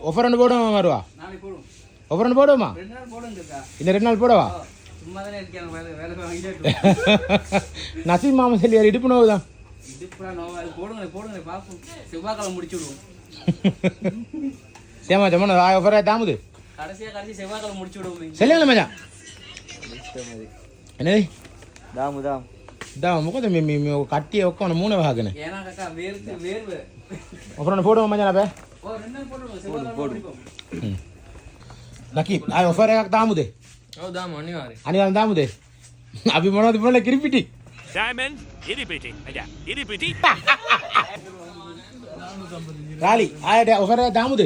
Offer ஒன்று போடுவோமா வருவா ஆஃபர் ஒன்று போடுவோமா இந்த 2 நாள் போடவா நசீம் மாமா சொல்லி இடுப்பு நோவு தான் செவ்வாய்க்கிழமை முடிச்சு விடுவோம் சேமா ஜமன ஆஃபர் தாமுது கடைசி செவ்வாய்க்கிழமை முடிச்சு விடுவோம் சொல்லுங்க மச்சான் என்னது දාමු මොකද මේ කට්ටිය ඔක්කොම මූණ වහගෙන ஏனா கக்கா வேர்வு ඔෆරන ෆෝටෝ මචං අපේ ஓ ரெண்டு போடுவோம் නකි ආය ඔෆර් එකක් දාමුද ඔව් දාමු අනිවාර්යයෙන් අනිවාර්යෙන් දාමුද අපි මොනවද බලලා කිරිපිටි ඩයමන්ඩ් ඉරිපිටි අජා ඉරිපිටි රාලි ආයට ඔෆර් එකක් දාමුද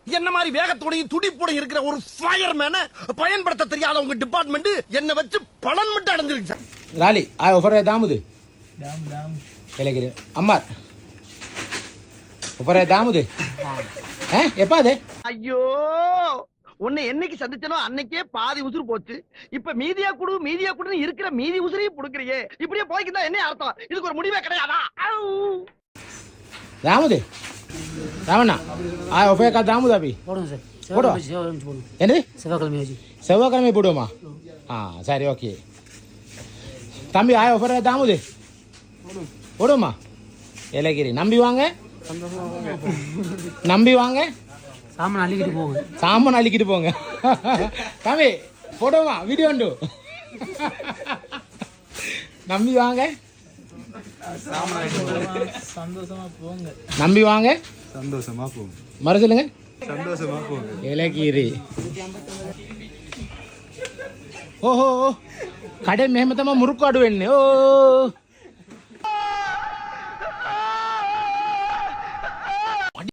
என்ன மாதிரி வேகத்தோடையும் துடிப்போட இருக்கிற ஒரு ஃபயர்மேன பயன்படுத்த தெரியாத உங்க டிபார்ட்மெண்ட் என்ன வச்சு பலன் மட்டும் அடைஞ்சிருக்கு சார். රාලි ආය ඔෆර් එකක් දාමුද දාමු එලකිර අම්මා ඔෆර් එකක් දාමුද එපාද ஐயோ உன்னை என்னைக்கு சந்திச்சனோ அன்னைக்கே பாதி உசுறு போச்சு. இப்ப மீதியா குடுன்னு இருக்கிற மீதி உசுரையும் புடுக்குறியே. இப்படியே போய்க்கிட்டா என்ன அர்த்தம்? இதுக்கு ஒரு முடிவே கிடையாதா? දාමුද ராமண்ணா ஆ ඔෆර් එකක් දාමුද අපි போடுங்க சார் போடுவா போடுங்க என்னது செவ்வாய்க்கிழமை செவ்வாய்க்கிழமை போடுவோமா சரி ஓகே தம்பி ஆய ஒஃபர் தாமுது போடுவோமா ஏலகிரி நம்பி வாங்க சாமான் அள்ளிக்கிட்டு போங்க தம்பி போடுவோமா வீடியோ உண்டு நம்பி வாங்க சந்தோஷமா போங்க மறு சொல்லுங்க சந்தோஷமா போங்க ஏலகிரி ஓஹோ கடை මෙහෙම තමයි මුරුක්කු අඩු වෙන්නේ ඕ